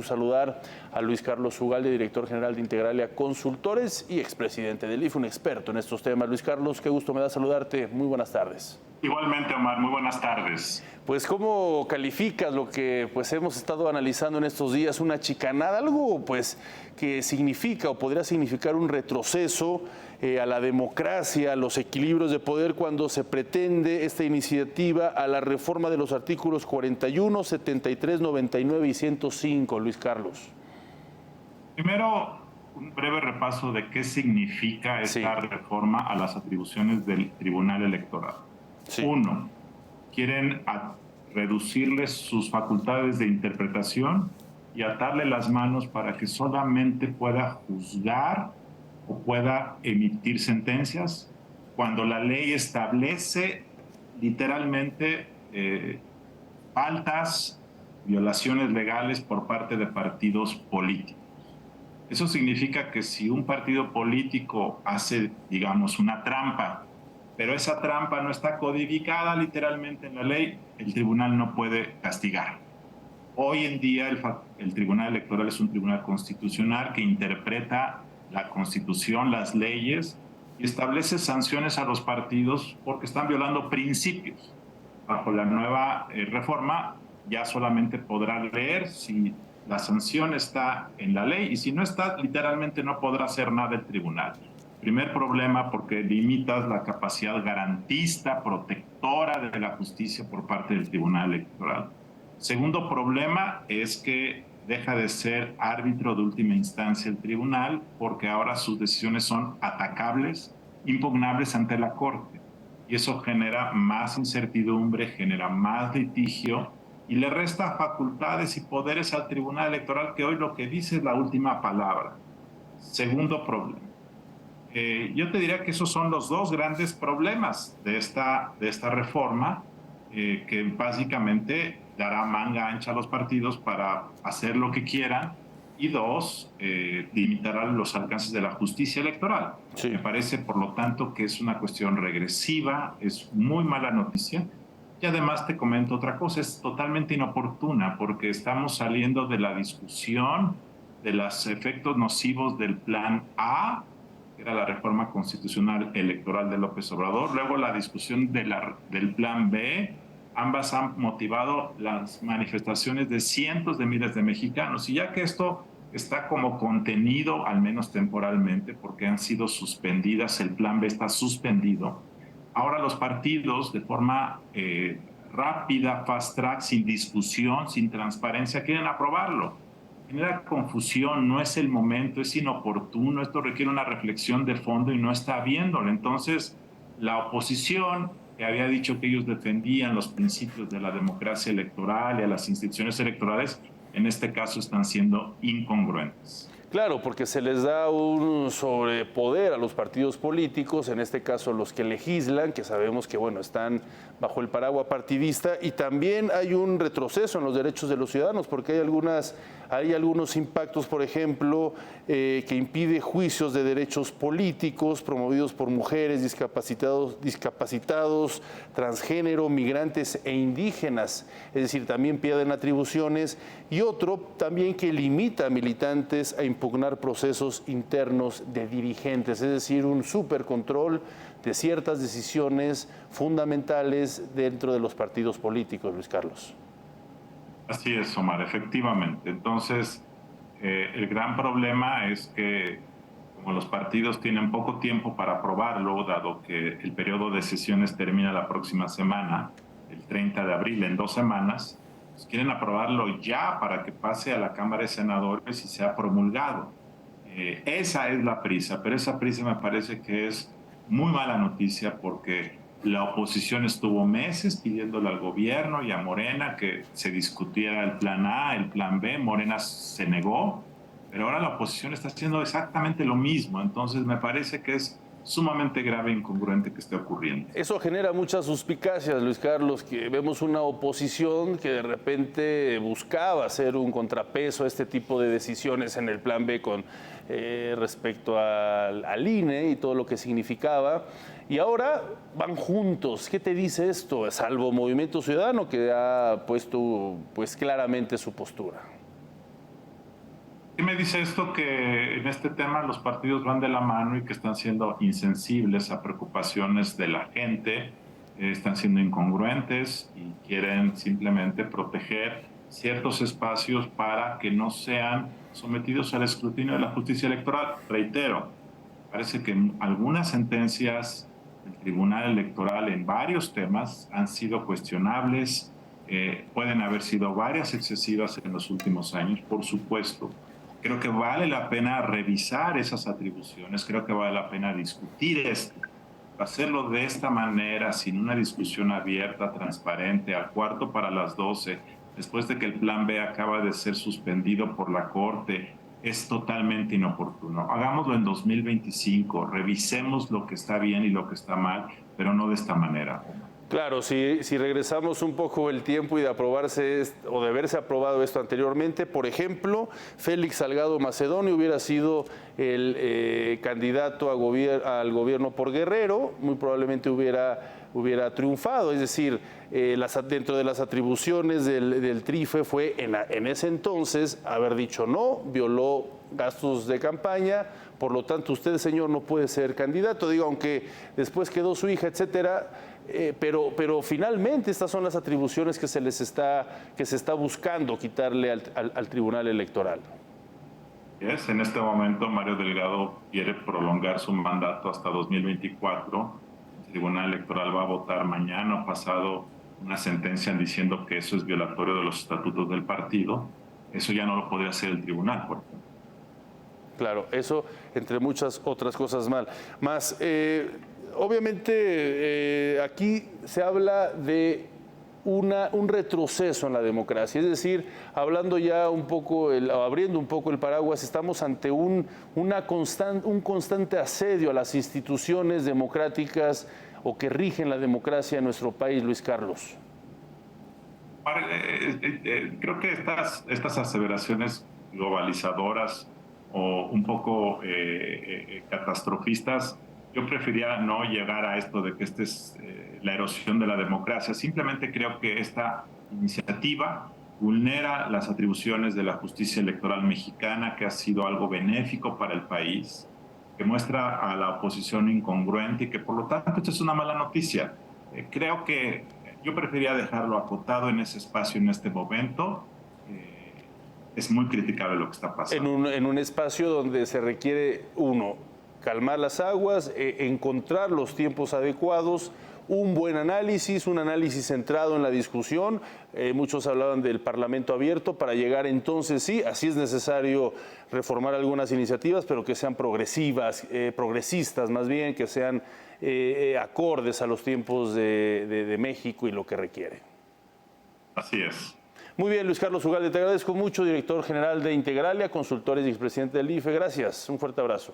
Saludar a Luis Carlos Ugalde, director general de Integralia Consultores y expresidente del IFE, un experto en estos temas. Luis Carlos, qué gusto me da saludarte. Muy buenas tardes. Igualmente, Omar, muy buenas tardes. Pues, ¿cómo calificas lo que hemos estado analizando en estos días? Una chicanada, algo que significa o podría significar un retroceso a la democracia, a los equilibrios de poder cuando se pretende esta iniciativa a la reforma de los artículos 41, 73, 99 y 105, Luis Carlos. Primero, un breve repaso de qué significa esta reforma a las atribuciones del Tribunal Electoral. Sí. Uno, quieren reducirles sus facultades de interpretación y atarle las manos para que solamente pueda juzgar o pueda emitir sentencias cuando la ley establece literalmente faltas, violaciones legales por parte de partidos políticos. Eso significa que si un partido político hace, digamos, una trampa, pero esa trampa no está codificada literalmente en la ley, el tribunal no puede castigar. Hoy en día el Tribunal Electoral es un tribunal constitucional que interpreta la Constitución, las leyes, y establece sanciones a los partidos porque están violando principios. Bajo la nueva reforma ya solamente podrá leer si la sanción está en la ley, y si no está, literalmente no podrá hacer nada el tribunal. Primer problema, porque limitas la capacidad garantista, protectora de la justicia por parte del Tribunal Electoral. Segundo problema es que deja de ser árbitro de última instancia el tribunal, porque ahora sus decisiones son atacables, impugnables ante la Corte. Y eso genera más incertidumbre, genera más litigio y le resta facultades y poderes al Tribunal Electoral, que hoy lo que dice es la última palabra. Segundo problema. Yo te diría que esos son los dos grandes problemas de esta reforma, que básicamente dará manga ancha a los partidos para hacer lo que quieran, y dos, limitará los alcances de la justicia electoral. Sí. Me parece, por lo tanto, que es una cuestión regresiva, es muy mala noticia. Y además te comento otra cosa, es totalmente inoportuna porque estamos saliendo de la discusión de los efectos nocivos del Plan A, que era la reforma constitucional electoral de López Obrador, luego la discusión del Plan B. Ambas han motivado las manifestaciones de cientos de miles de mexicanos. Y ya que esto está como contenido, al menos temporalmente, porque han sido suspendidas, el Plan B está suspendido, ahora los partidos, de forma rápida, fast track, sin discusión, sin transparencia, quieren aprobarlo. Genera confusión, no es el momento, es inoportuno, esto requiere una reflexión de fondo y no está habiéndolo. Entonces, la oposición, que había dicho que ellos defendían los principios de la democracia electoral y a las instituciones electorales, en este caso están siendo incongruentes. Claro, porque se les da un sobrepoder a los partidos políticos, en este caso los que legislan, que sabemos que están bajo el paraguas partidista, y también hay un retroceso en los derechos de los ciudadanos, porque hay algunos impactos, por ejemplo, que impide juicios de derechos políticos promovidos por mujeres, discapacitados, transgénero, migrantes e indígenas, es decir, también pierden atribuciones, y otro también que limita a militantes a impugnar procesos internos de dirigentes, es decir, un supercontrol de ciertas decisiones fundamentales dentro de los partidos políticos, Luis Carlos. Así es, Omar, efectivamente. Entonces, el gran problema es que como los partidos tienen poco tiempo para aprobarlo, dado que el periodo de sesiones termina la próxima semana, el 30 de abril, en 2 semanas, pues quieren aprobarlo ya para que pase a la Cámara de Senadores y sea promulgado. Esa es la prisa, pero esa prisa me parece que es muy mala noticia, porque la oposición estuvo meses pidiéndole al gobierno y a Morena que se discutiera el Plan A, el Plan B. Morena se negó, pero ahora la oposición está haciendo exactamente lo mismo. Entonces me parece que es sumamente grave e incongruente que esté ocurriendo. Eso genera muchas suspicacias, Luis Carlos, que vemos una oposición que de repente buscaba hacer un contrapeso a este tipo de decisiones en el Plan B con respecto al INE y todo lo que significaba. Y ahora van juntos. ¿Qué te dice esto? Salvo Movimiento Ciudadano, que ha puesto claramente su postura. me dice esto? Que en este tema los partidos van de la mano y que están siendo insensibles a preocupaciones de la gente, están siendo incongruentes y quieren simplemente proteger ciertos espacios para que no sean sometidos al escrutinio de la justicia electoral. Reitero, parece que algunas sentencias del Tribunal Electoral en varios temas han sido cuestionables, pueden haber sido varias excesivas en los últimos años, por supuesto. Creo que vale la pena revisar esas atribuciones, creo que vale la pena discutir esto. Hacerlo de esta manera, sin una discusión abierta, transparente, al 11:45, después de que el Plan B acaba de ser suspendido por la Corte, es totalmente inoportuno. Hagámoslo en 2025, revisemos lo que está bien y lo que está mal, pero no de esta manera. Claro, si regresamos un poco el tiempo y de aprobarse o de haberse aprobado esto anteriormente, por ejemplo, Félix Salgado Macedonio hubiera sido el candidato al gobierno por Guerrero, muy probablemente hubiera triunfado. Es decir, dentro de las atribuciones del TRIFE fue en ese entonces haber dicho no, violó gastos de campaña, por lo tanto usted, señor, no puede ser candidato. Digo, aunque después quedó su hija, etcétera. Pero finalmente estas son las atribuciones que se está buscando quitarle al Tribunal Electoral. En este momento Mario Delgado quiere prolongar su mandato hasta 2024. El Tribunal Electoral va a votar mañana o pasado una sentencia diciendo que eso es violatorio de los estatutos del partido. Eso ya no lo podría hacer el tribunal, por ejemplo. Claro, eso entre muchas otras cosas más. Obviamente aquí se habla de un retroceso en la democracia, es decir, hablando ya un poco, abriendo un poco el paraguas, estamos ante un constante asedio a las instituciones democráticas o que rigen la democracia en nuestro país, Luis Carlos. Creo que estas aseveraciones globalizadoras o un poco catastrofistas, yo preferiría no llegar a esto de que esta es la erosión de la democracia. Simplemente creo que esta iniciativa vulnera las atribuciones de la justicia electoral mexicana, que ha sido algo benéfico para el país, que muestra a la oposición incongruente y que por lo tanto esto es una mala noticia. Creo que yo preferiría dejarlo acotado en ese espacio en este momento. Es muy criticable lo que está pasando. En un espacio donde se requiere, calmar las aguas, encontrar los tiempos adecuados, un buen análisis, un análisis centrado en la discusión. Muchos hablaban del Parlamento abierto para llegar entonces, sí, así es necesario reformar algunas iniciativas, pero que sean progresistas más bien, que sean acordes a los tiempos de México y lo que requiere. Así es. Muy bien, Luis Carlos Ugalde, te agradezco mucho, director general de Integralia, consultores y expresidente del IFE. Gracias, un fuerte abrazo.